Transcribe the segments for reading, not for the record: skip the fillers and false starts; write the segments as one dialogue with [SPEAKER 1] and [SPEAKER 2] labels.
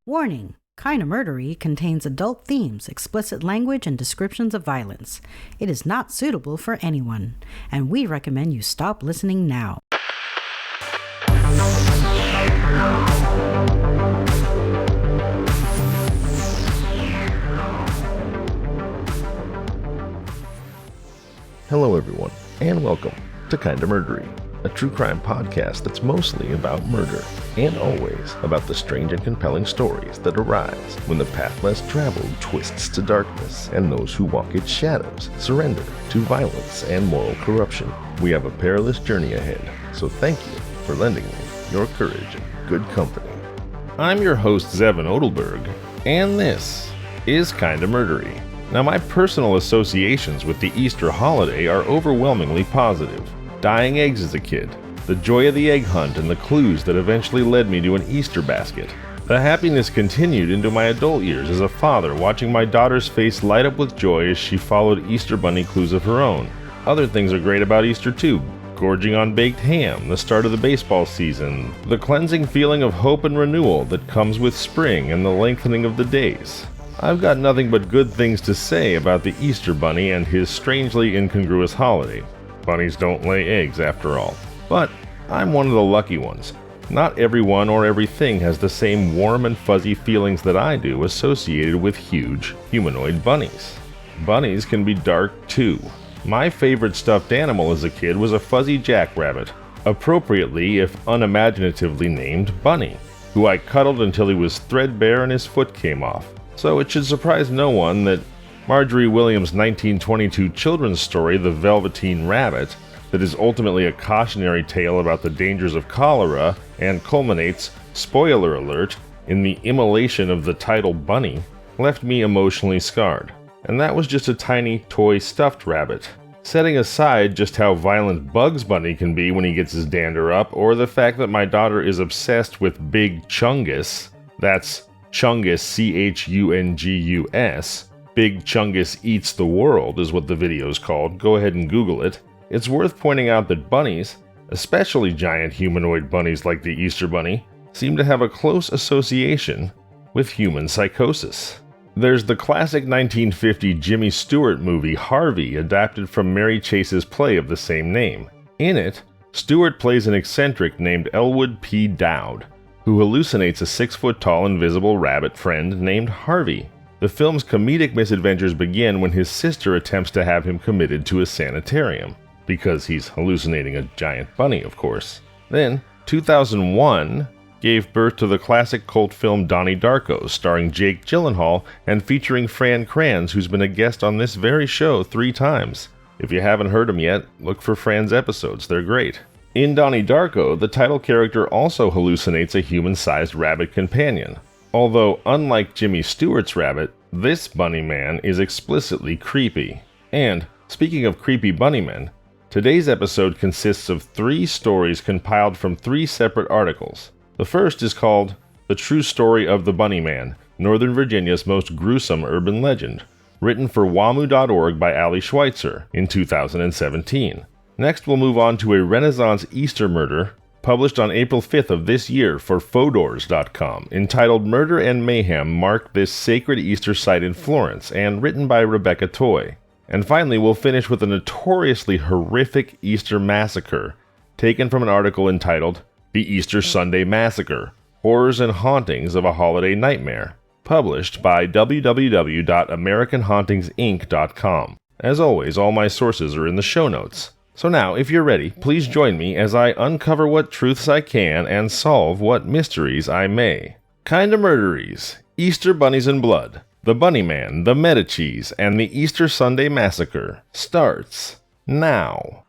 [SPEAKER 1] Warning! Kinda Murdery contains adult themes, explicit language, and descriptions of violence. It is not suitable for anyone, and we recommend you stop listening now.
[SPEAKER 2] Hello everyone, and welcome to Kinda Murdery, a true crime podcast that's mostly about murder, and always about the strange and compelling stories that arise when the path less traveled twists to darkness, and those who walk its shadows surrender to violence and moral corruption. We have a perilous journey ahead, so thank you for lending me your courage and good company. I'm your host, Zevin Odelberg, and this is Kinda Murdery. Now, my personal associations with the Easter holiday are overwhelmingly positive. Dyeing eggs as a kid, the joy of the egg hunt, and the clues that eventually led me to an Easter basket. The happiness continued into my adult years as a father, watching my daughter's face light up with joy as she followed Easter bunny clues of her own. Other things are great about Easter too. Gorging on baked ham, the start of the baseball season, the cleansing feeling of hope and renewal that comes with spring, and the lengthening of the days. I've got nothing but good things to say about the Easter bunny and his strangely incongruous holiday. Bunnies don't lay eggs after all. But I'm one of the lucky ones. Not everyone or everything has the same warm and fuzzy feelings that I do associated with huge humanoid bunnies. Bunnies can be dark too. My favorite stuffed animal as a kid was a fuzzy jackrabbit, appropriately if unimaginatively named Bunny, who I cuddled until he was threadbare and his foot came off. So it should surprise no one that Marjorie Williams' 1922 children's story, The Velveteen Rabbit, that is ultimately a cautionary tale about the dangers of cholera and culminates, spoiler alert, in the immolation of the title Bunny, left me emotionally scarred. And that was just a tiny toy stuffed rabbit. Setting aside just how violent Bugs Bunny can be when he gets his dander up, or the fact that my daughter is obsessed with Big Chungus, that's Chungus, C-H-U-N-G-U-S. Big Chungus Eats the World is what the video is called. Go ahead and Google it. It's worth pointing out that bunnies, especially giant humanoid bunnies like the Easter Bunny, seem to have a close association with human psychosis. There's the classic 1950 Jimmy Stewart movie Harvey, adapted from Mary Chase's play of the same name. In it, Stewart plays an eccentric named Elwood P. Dowd, who hallucinates a 6-foot-tall invisible rabbit friend named Harvey. The film's comedic misadventures begin when his sister attempts to have him committed to a sanitarium, because he's hallucinating a giant bunny, of course. Then, 2001 gave birth to the classic cult film Donnie Darko, starring Jake Gyllenhaal and featuring Fran Kranz, who's been a guest on this very show 3 times. If you haven't heard him yet, look for Fran's episodes, they're great. In Donnie Darko, the title character also hallucinates a human-sized rabbit companion. Although, unlike Jimmy Stewart's rabbit, this bunny man is explicitly creepy. And, speaking of creepy bunny men, today's episode consists of 3 stories compiled from 3 separate articles. The first is called The True Story of the Bunny Man, Northern Virginia's Most Gruesome Urban Legend, written for WAMU.org by Ali Schweitzer in 2017. Next, we'll move on to a Renaissance Easter murder, published on April 5th of this year for Fodors.com, entitled Murder and Mayhem Mark This Sacred Easter Site in Florence, and written by Rebecca Toy. And finally, we'll finish with a notoriously horrific Easter massacre, taken from an article entitled The Easter Sunday Massacre, Horrors and Hauntings of a Holiday Nightmare, published by www.americanhauntingsinc.com. As always, all my sources are in the show notes. So now, if you're ready, please join me as I uncover what truths I can and solve what mysteries I may. Kinda Murderies, Easter Bunnies and Blood, The Bunny Man, The Medicis, and the Easter Sunday Massacre starts now.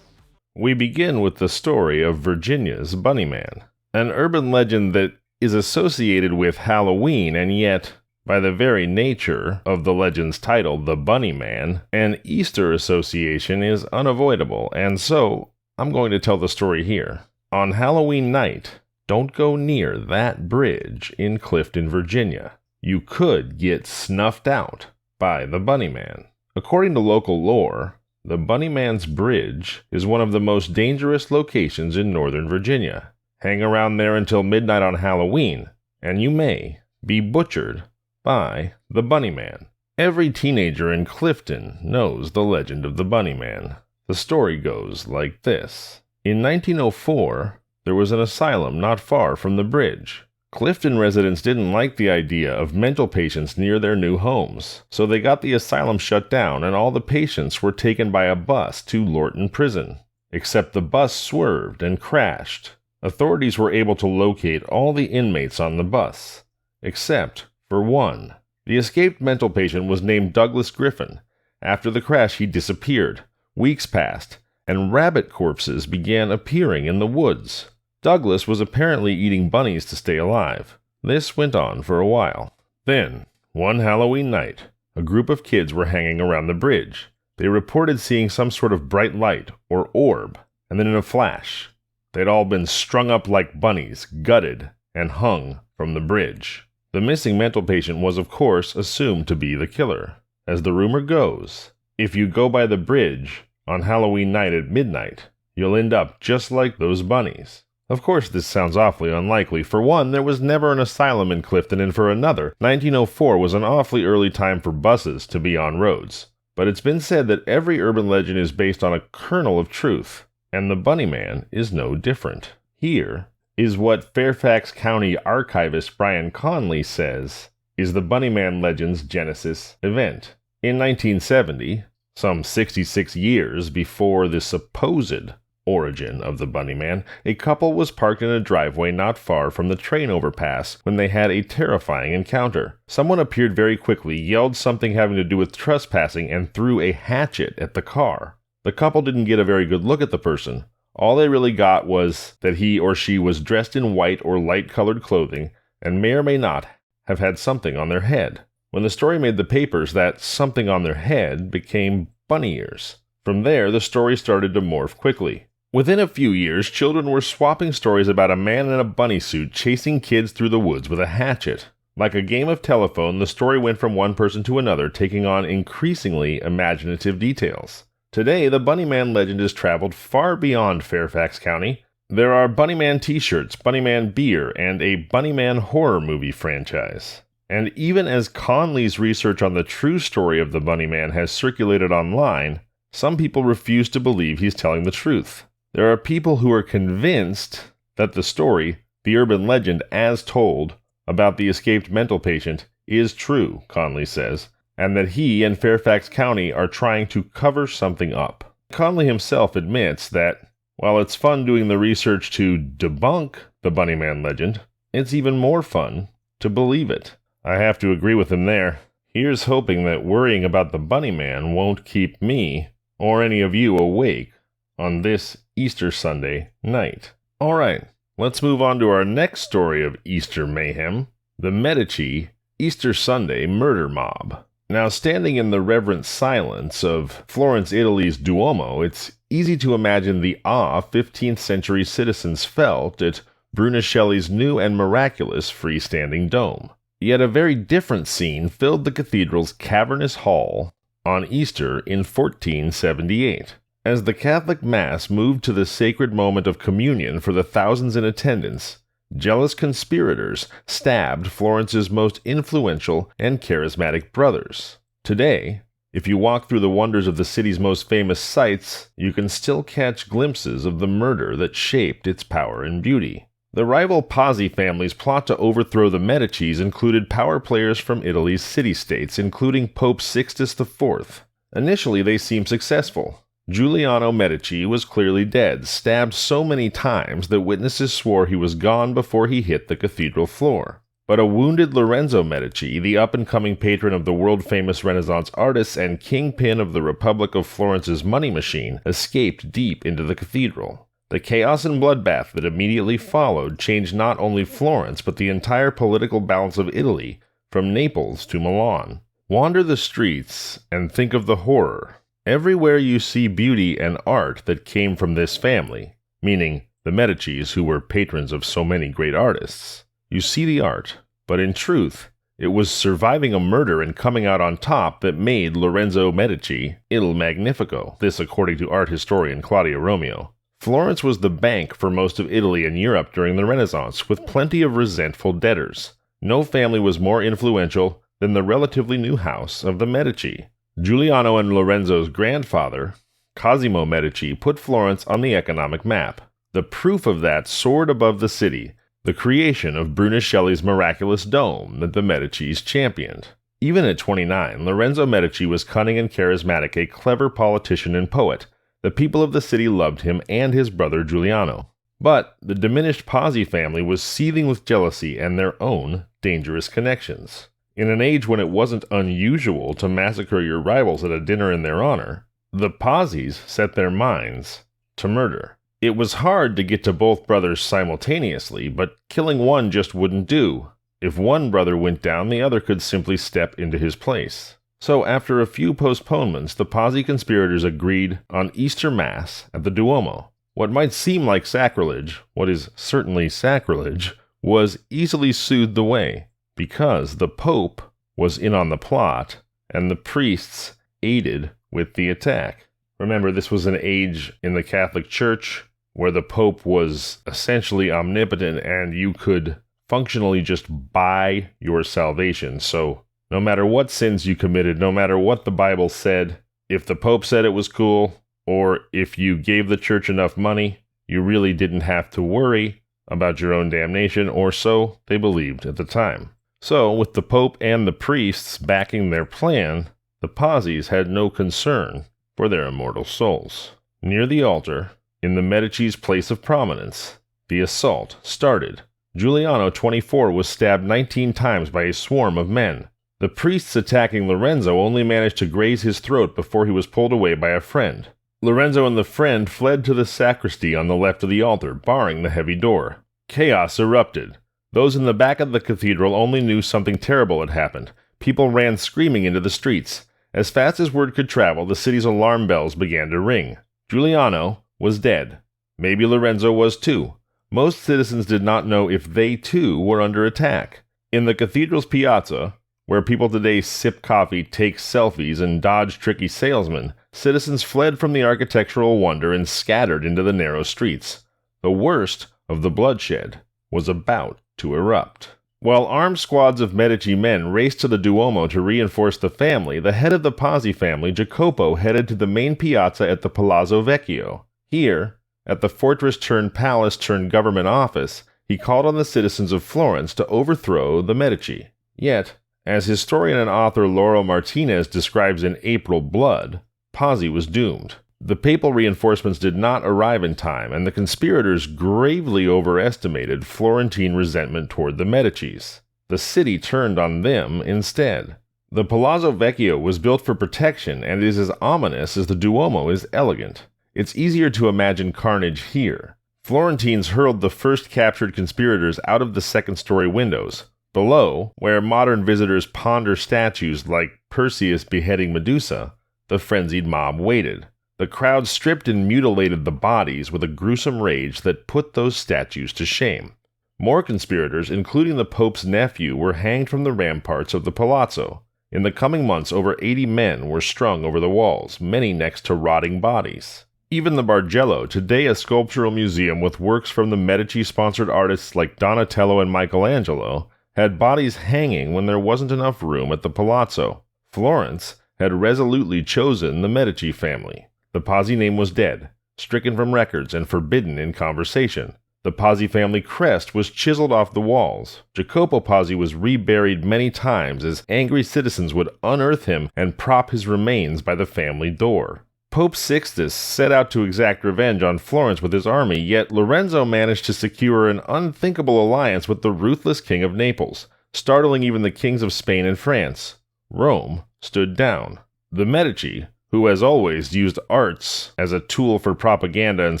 [SPEAKER 2] We begin with the story of Virginia's Bunny Man. An urban legend that is associated with Halloween, and yet, by the very nature of the legend's title, The Bunny Man, an Easter association is unavoidable, and so I'm going to tell the story here. On Halloween night, don't go near that bridge in Clifton, Virginia. You could get snuffed out by the Bunny Man. According to local lore, the Bunnyman's Bridge is one of the most dangerous locations in Northern Virginia. Hang around there until midnight on Halloween, and you may be butchered by the Bunnyman. Every teenager in Clifton knows the legend of the Bunnyman. The story goes like this. In 1904, there was an asylum not far from the bridge. Clifton residents didn't like the idea of mental patients near their new homes, so they got the asylum shut down and all the patients were taken by a bus to Lorton Prison. Except the bus swerved and crashed. Authorities were able to locate all the inmates on the bus, except for one. The escaped mental patient was named Douglas Griffin. After the crash, he disappeared. Weeks passed, and rabbit corpses began appearing in the woods. Douglas was apparently eating bunnies to stay alive. This went on for a while. Then, one Halloween night, a group of kids were hanging around the bridge. They reported seeing some sort of bright light, or orb, and then in a flash, they'd all been strung up like bunnies, gutted, and hung from the bridge. The missing mental patient was, of course, assumed to be the killer. As the rumor goes, if you go by the bridge on Halloween night at midnight, you'll end up just like those bunnies. Of course, this sounds awfully unlikely. For one, there was never an asylum in Clifton, and for another, 1904 was an awfully early time for buses to be on roads. But it's been said that every urban legend is based on a kernel of truth, and the Bunnyman is no different. Here is what Fairfax County archivist Brian Conley says is the Bunnyman legend's genesis event. In 1970, some 66 years before the supposed origin of the Bunnyman, a couple was parked in a driveway not far from the train overpass when they had a terrifying encounter. Someone appeared very quickly, yelled something having to do with trespassing, and threw a hatchet at the car. The couple didn't get a very good look at the person. All they really got was that he or she was dressed in white or light-colored clothing and may or may not have had something on their head. When the story made the papers, that something on their head became bunny ears. From there, the story started to morph quickly. Within a few years, children were swapping stories about a man in a bunny suit chasing kids through the woods with a hatchet. Like a game of telephone, the story went from one person to another, taking on increasingly imaginative details. Today, the Bunnyman legend has traveled far beyond Fairfax County. There are Bunnyman t-shirts, Bunnyman beer, and a Bunnyman horror movie franchise. And even as Conley's research on the true story of the Bunnyman has circulated online, some people refuse to believe he's telling the truth. There are people who are convinced that the story, the urban legend as told, about the escaped mental patient is true, Conley says, and that he and Fairfax County are trying to cover something up. Conley himself admits that, while it's fun doing the research to debunk the Bunnyman legend, it's even more fun to believe it. I have to agree with him there. Here's hoping that worrying about the Bunnyman won't keep me, or any of you, awake on this Easter Sunday night. Alright, let's move on to our next story of Easter mayhem, the Medici Easter Sunday murder mob. Now, standing in the reverent silence of Florence, Italy's Duomo, it's easy to imagine the awe 15th century citizens felt at Brunelleschi's new and miraculous freestanding dome. Yet a very different scene filled the cathedral's cavernous hall on Easter in 1478. As the Catholic Mass moved to the sacred moment of communion for the thousands in attendance, jealous conspirators stabbed Florence's most influential and charismatic brothers. Today, if you walk through the wonders of the city's most famous sights, you can still catch glimpses of the murder that shaped its power and beauty. The rival Pazzi family's plot to overthrow the Medicis included power players from Italy's city-states, including Pope Sixtus IV. Initially, they seemed successful. Giuliano Medici was clearly dead, stabbed so many times that witnesses swore he was gone before he hit the cathedral floor. But a wounded Lorenzo Medici, the up-and-coming patron of the world-famous Renaissance artists and kingpin of the Republic of Florence's money machine, escaped deep into the cathedral. The chaos and bloodbath that immediately followed changed not only Florence but the entire political balance of Italy, from Naples to Milan. Wander the streets and think of the horror. Everywhere you see beauty and art that came from this family, meaning the Medicis, who were patrons of so many great artists. You see the art, but in truth, It was surviving a murder and coming out on top that made Lorenzo Medici Il Magnifico, this according to art historian Claudia Romeo. Florence was the bank for most of Italy and Europe during the Renaissance, with plenty of resentful debtors. No family was more influential than the relatively new house of the Medici. Giuliano and Lorenzo's grandfather, Cosimo Medici, put Florence on the economic map. The proof of that soared above the city, the creation of Brunelleschi's miraculous dome that the Medicis championed. Even at 29, Lorenzo Medici was cunning and charismatic, a clever politician and poet. The people of the city loved him and his brother Giuliano. But the diminished Pazzi family was seething with jealousy and their own dangerous connections. In an age when it wasn't unusual to massacre your rivals at a dinner in their honor, the Pazzis set their minds to murder. It was hard to get to both brothers simultaneously, but killing one just wouldn't do. If one brother went down, the other could simply step into his place. So after a few postponements, the Pazzi conspirators agreed on Easter Mass at the Duomo. What might seem like sacrilege, what is certainly sacrilege, was easily soothed away, because the Pope was in on the plot, and the priests aided with the attack. Remember, this was an age in the Catholic Church where the Pope was essentially omnipotent, and you could functionally just buy your salvation. So no matter what sins you committed, no matter what the Bible said, if the Pope said it was cool, or if you gave the church enough money, you really didn't have to worry about your own damnation, or so they believed at the time. So, with the Pope and the priests backing their plan, the Pazzis had no concern for their immortal souls. Near the altar, in the Medici's place of prominence, the assault started. Giuliano, 24, was stabbed 19 times by a swarm of men. The priests attacking Lorenzo only managed to graze his throat before he was pulled away by a friend. Lorenzo and the friend fled to the sacristy on the left of the altar, barring the heavy door. Chaos erupted. Those in the back of the cathedral only knew something terrible had happened. People ran screaming into the streets. As fast as word could travel, the city's alarm bells began to ring. Giuliano was dead. Maybe Lorenzo was too. Most citizens did not know if they too were under attack. In the cathedral's piazza, where people today sip coffee, take selfies, and dodge tricky salesmen, citizens fled from the architectural wonder and scattered into the narrow streets. The worst of the bloodshed was about to erupt. While armed squads of Medici men raced to the Duomo to reinforce the family, the head of the Pazzi family, Jacopo, headed to the main piazza at the Palazzo Vecchio. Here, at the fortress-turned-palace-turned-government office, he called on the citizens of Florence to overthrow the Medici. Yet, as historian and author Lauro Martinez describes in April Blood, Pazzi was doomed. The papal reinforcements did not arrive in time, and the conspirators gravely overestimated Florentine resentment toward the Medicis. The city turned on them instead. The Palazzo Vecchio was built for protection and is as ominous as the Duomo is elegant. It's easier to imagine carnage here. Florentines hurled the first captured conspirators out of the second-story windows. Below, where modern visitors ponder statues like Perseus beheading Medusa, the frenzied mob waited. The crowd stripped and mutilated the bodies with a gruesome rage that put those statues to shame. More conspirators, including the Pope's nephew, were hanged from the ramparts of the palazzo. In the coming months, over 80 men were strung over the walls, many next to rotting bodies. Even the Bargello, today a sculptural museum with works from the Medici-sponsored artists like Donatello and Michelangelo, had bodies hanging when there wasn't enough room at the palazzo. Florence had resolutely chosen the Medici family. The Pazzi name was dead, stricken from records and forbidden in conversation. The Pazzi family crest was chiseled off the walls. Jacopo Pazzi was reburied many times as angry citizens would unearth him and prop his remains by the family door. Pope Sixtus set out to exact revenge on Florence with his army, yet Lorenzo managed to secure an unthinkable alliance with the ruthless king of Naples, startling even the kings of Spain and France. Rome stood down. The Medici, who as always used arts as a tool for propaganda and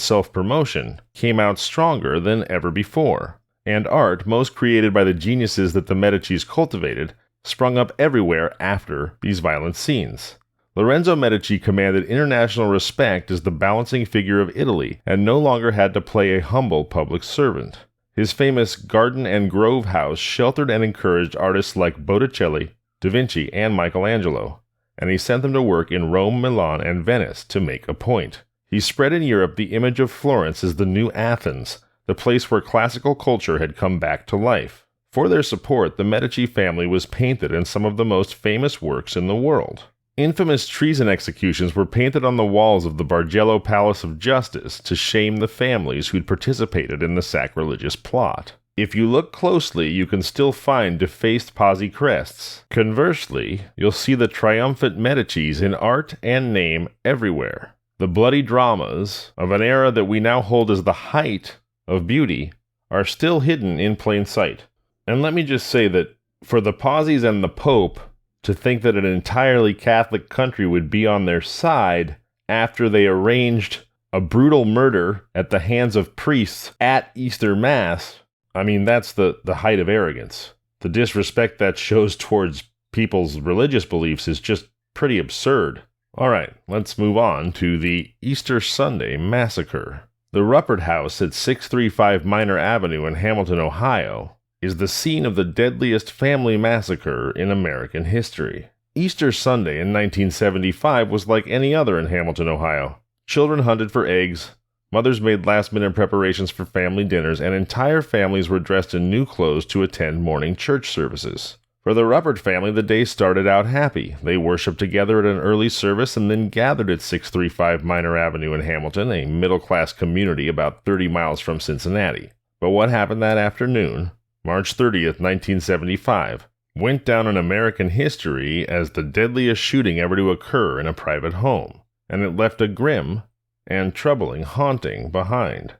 [SPEAKER 2] self-promotion, came out stronger than ever before. And art, most created by the geniuses that the Medicis cultivated, sprung up everywhere after these violent scenes. Lorenzo Medici commanded international respect as the balancing figure of Italy and no longer had to play a humble public servant. His famous Garden and Grove house sheltered and encouraged artists like Botticelli, Da Vinci, and Michelangelo, and he sent them to work in Rome, Milan, and Venice to make a point. He spread in Europe the image of Florence as the new Athens, the place where classical culture had come back to life. For their support, the Medici family was painted in some of the most famous works in the world. Infamous treason executions were painted on the walls of the Bargello Palace of Justice to shame the families who'd participated in the sacrilegious plot. If you look closely, you can still find defaced Pazzi crests. Conversely, you'll see the triumphant Medicis in art and name everywhere. The bloody dramas of an era that we now hold as the height of beauty are still hidden in plain sight. And let me just say that for the Pazzis and the Pope to think that an entirely Catholic country would be on their side after they arranged a brutal murder at the hands of priests at Easter Mass, I mean, that's the height of arrogance. The disrespect that shows towards people's religious beliefs is just pretty absurd. All right, let's move on to the Easter Sunday Massacre. The Ruppert House at 635 Minor Avenue in Hamilton, Ohio, is the scene of the deadliest family massacre in American history. Easter Sunday in 1975 was like any other in Hamilton, Ohio. Children hunted for eggs, mothers made last-minute preparations for family dinners, and entire families were dressed in new clothes to attend morning church services. For the Ruppert family, the day started out happy. They worshiped together at an early service and then gathered at 635 Minor Avenue in Hamilton, a middle-class community about 30 miles from Cincinnati. But what happened that afternoon, March 30th, 1975, went down in American history as the deadliest shooting ever to occur in a private home, and it left a grim and troubling haunting behind.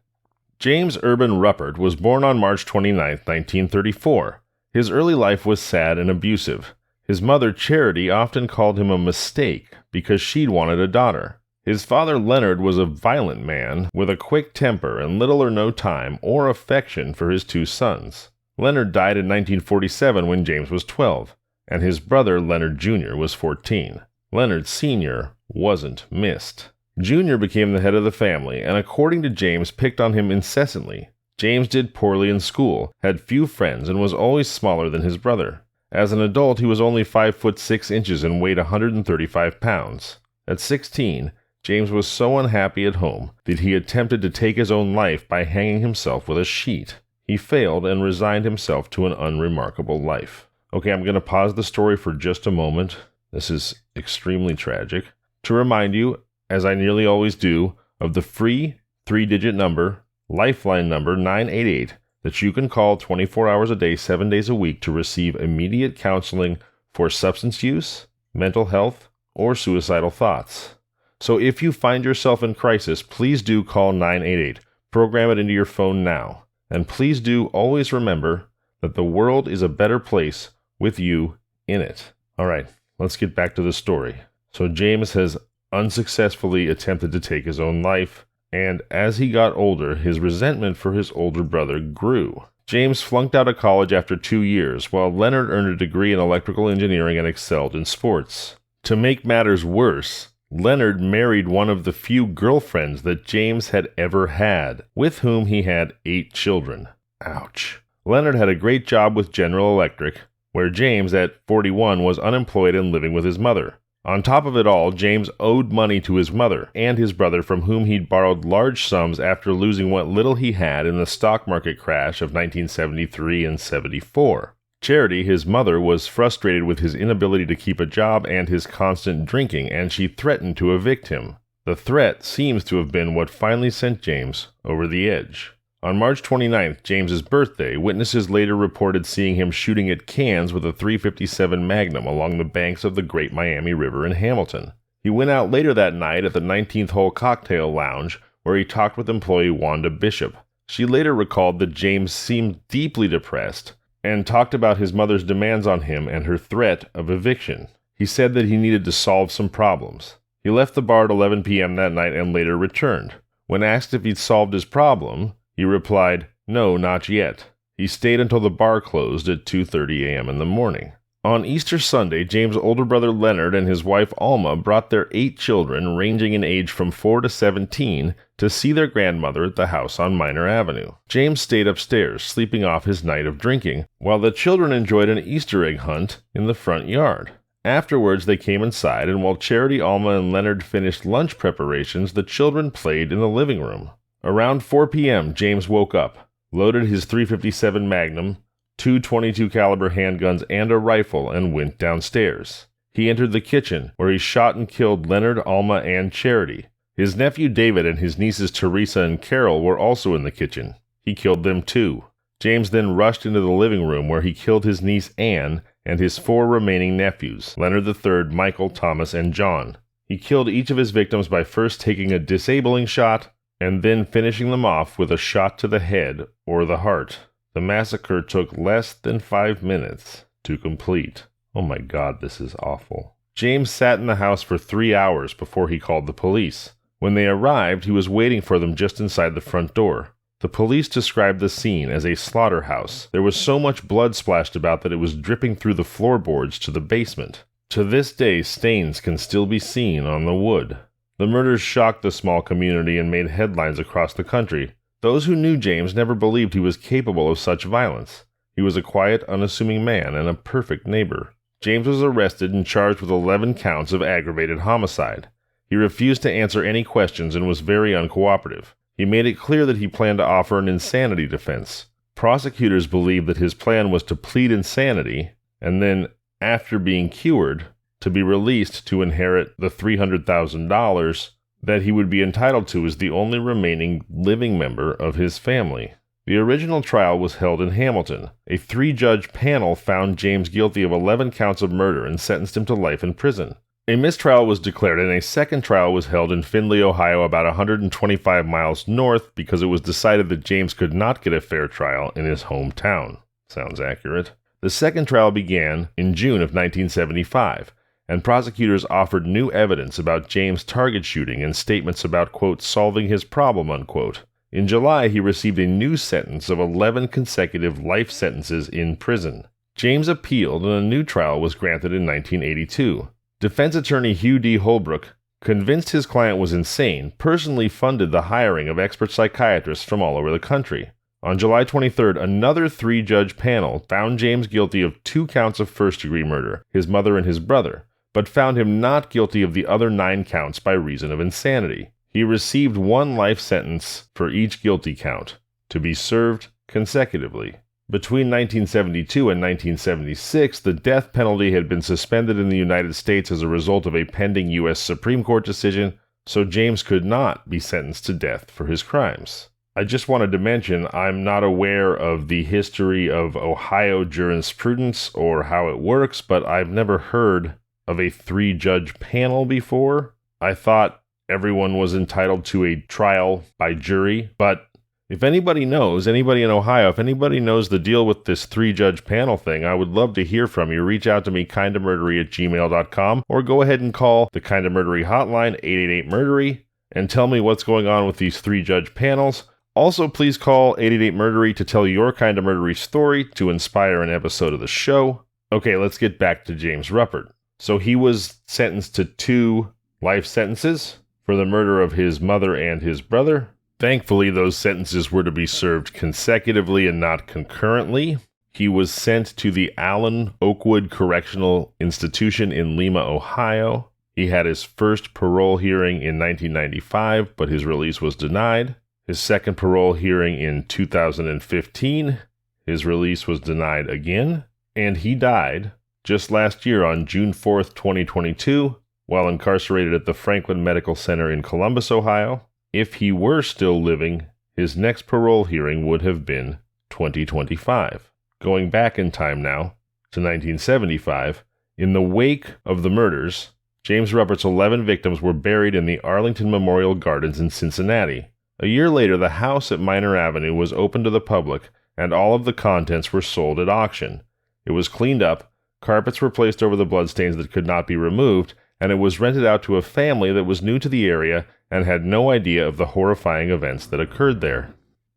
[SPEAKER 2] James Urban Ruppert was born on March 29, 1934. His early life was sad and abusive. His mother, Charity, often called him a mistake because she'd wanted a daughter. His father, Leonard, was a violent man with a quick temper and little or no time or affection for his two sons. Leonard died in 1947 when James was 12, and his brother, Leonard Jr., was 14. Leonard Sr. wasn't missed. Jr. became the head of the family, and according to James, picked on him incessantly. James did poorly in school, had few friends, and was always smaller than his brother. As an adult, he was only 5 foot 6 inches and weighed 135 pounds. At 16, James was so unhappy at home that he attempted to take his own life by hanging himself with a sheet. He failed and resigned himself to an unremarkable life. Okay, I'm going to pause the story for just a moment. This is extremely tragic. To remind you, as I nearly always do, of the free 3-digit number, Lifeline number 988, that you can call 24 hours a day, 7 days a week to receive immediate counseling for substance use, mental health, or suicidal thoughts. So if you find yourself in crisis, please do call 988. Program it into your phone now. And please do always remember that the world is a better place with you in it. All right, let's get back to the story. So James has unsuccessfully attempted to take his own life, and as he got older, his resentment for his older brother grew. James flunked out of college after 2 years, while Leonard earned a degree in electrical engineering and excelled in sports. To make matters worse, Leonard married one of the few girlfriends that James had ever had, with whom he had 8 children. Ouch. Leonard had a great job with General Electric, where James, at 41, was unemployed and living with his mother. On top of it all, James owed money to his mother and his brother, from whom he'd borrowed large sums after losing what little he had in the stock market crash of 1973 and 74. Charity, his mother, was frustrated with his inability to keep a job and his constant drinking, and she threatened to evict him. The threat seems to have been what finally sent James over the edge. On March 29th, James's birthday, witnesses later reported seeing him shooting at cans with a .357 Magnum along the banks of the Great Miami River in Hamilton. He went out later that night at the 19th Hole Cocktail Lounge, where he talked with employee Wanda Bishop. She later recalled that James seemed deeply depressed and talked about his mother's demands on him and her threat of eviction. He said that he needed to solve some problems. He left the bar at 11 p.m. that night and later returned. When asked if he'd solved his problem, he replied, "No, not yet." He stayed until the bar closed at 2:30 a.m. in the morning. On Easter Sunday, James' older brother Leonard and his wife Alma brought their 8 children, ranging in age from 4 to 17, to see their grandmother at the house on Minor Avenue. James stayed upstairs, sleeping off his night of drinking, while the children enjoyed an Easter egg hunt in the front yard. Afterwards, they came inside, and while Charity, Alma, and Leonard finished lunch preparations, the children played in the living room. Around 4 p.m., James woke up, loaded his .357 Magnum, 2 .22 caliber handguns, and a rifle, and went downstairs. He entered the kitchen, where he shot and killed Leonard, Alma, and Charity. His nephew David and his nieces Teresa and Carol were also in the kitchen. He killed them too. James then rushed into the living room, where he killed his niece Anne and his 4 remaining nephews, Leonard III, Michael, Thomas, and John. He killed each of his victims by first taking a disabling shot, and then finishing them off with a shot to the head or the heart. The massacre took less than 5 minutes to complete. Oh my God, this is awful. James sat in the house for 3 hours before he called the police. When they arrived, he was waiting for them just inside the front door. The police described the scene as a slaughterhouse. There was so much blood splashed about that it was dripping through the floorboards to the basement. To this day, stains can still be seen on the wood. The murders shocked the small community and made headlines across the country. Those who knew James never believed he was capable of such violence. He was a quiet, unassuming man and a perfect neighbor. James was arrested and charged with 11 counts of aggravated homicide. He refused to answer any questions and was very uncooperative. He made it clear that he planned to offer an insanity defense. Prosecutors believed that his plan was to plead insanity and then, after being cured, to be released to inherit the $300,000 that he would be entitled to as the only remaining living member of his family. The original trial was held in Hamilton. A 3-judge panel found James guilty of 11 counts of murder and sentenced him to life in prison. A mistrial was declared, and a second trial was held in Findlay, Ohio, about 125 miles north, because it was decided that James could not get a fair trial in his hometown. Sounds accurate. The second trial began in June of 1975. And prosecutors offered new evidence about James' target shooting and statements about, quote, solving his problem, unquote. In July, he received a new sentence of 11 consecutive life sentences in prison. James appealed, and a new trial was granted in 1982. Defense attorney Hugh D. Holbrook, convinced his client was insane, personally funded the hiring of expert psychiatrists from all over the country. On July 23rd, another 3-judge panel found James guilty of 2 counts of first-degree murder, his mother and his brother, but found him not guilty of the other 9 counts by reason of insanity. He received 1 life sentence for each guilty count, to be served consecutively. Between 1972 and 1976, the death penalty had been suspended in the United States as a result of a pending U.S. Supreme Court decision, so James could not be sentenced to death for his crimes. I just wanted to mention I'm not aware of the history of Ohio jurisprudence or how it works, but I've never heard of a 3-judge panel before. I thought everyone was entitled to a trial by jury, but if anybody knows, anybody in Ohio, if anybody knows the deal with this 3-judge panel thing, I would love to hear from you. Reach out to me, kindofmurdery@gmail.com, or go ahead and call the Kind of Murdery hotline, 888-MURDERY, and tell me what's going on with these 3-judge panels. Also, please call 888-MURDERY to tell your Kind of Murdery story to inspire an episode of the show. Okay, let's get back to James Ruppert. So he was sentenced to 2 life sentences for the murder of his mother and his brother. Thankfully, those sentences were to be served consecutively and not concurrently. He was sent to the Allen Oakwood Correctional Institution in Lima, Ohio. He had his first parole hearing in 1995, but his release was denied. His second parole hearing in 2015, his release was denied again, and he died just last year on June 4th, 2022, while incarcerated at the Franklin Medical Center in Columbus, Ohio. If he were still living, his next parole hearing would have been 2025. Going back in time now to 1975, in the wake of the murders, James Ruppert's 11 victims were buried in the Arlington Memorial Gardens in Cincinnati. A year later, the house at Minor Avenue was open to the public, and all of the contents were sold at auction. It was cleaned up, carpets were placed over the bloodstains that could not be removed, and it was rented out to a family that was new to the area and had no idea of the horrifying events that occurred there.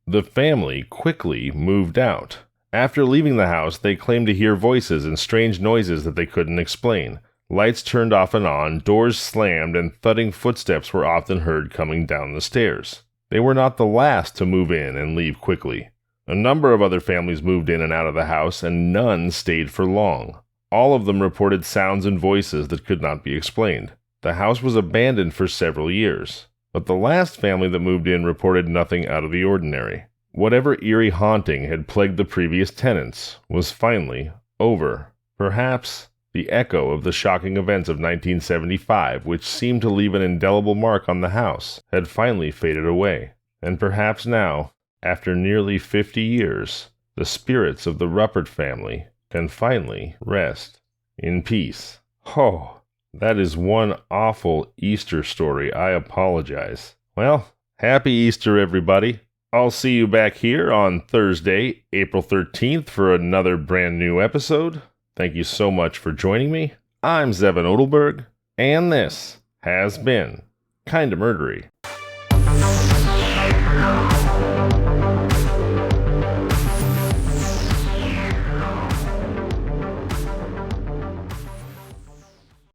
[SPEAKER 2] The family quickly moved out. After leaving the house, they claimed to hear voices and strange noises that they couldn't explain. Lights turned off and on, doors slammed, and thudding footsteps were often heard coming down the stairs. They were not the last to move in and leave quickly. A number of other families moved in and out of the house, and none stayed for long. All of them reported sounds and voices that could not be explained. The house was abandoned for several years, but the last family that moved in reported nothing out of the ordinary. Whatever eerie haunting had plagued the previous tenants was finally over. Perhaps the echo of the shocking events of 1975, which seemed to leave an indelible mark on the house, had finally faded away. And perhaps now, after nearly 50 years, the spirits of the Ruppert family can finally rest in peace. Oh, that is one awful Easter story. I apologize. Well, happy Easter, everybody. I'll see you back here on Thursday, April 13th for another brand new episode. Thank you so much for joining me. I'm Zevin Odelberg, and this has been Kinda Murdery.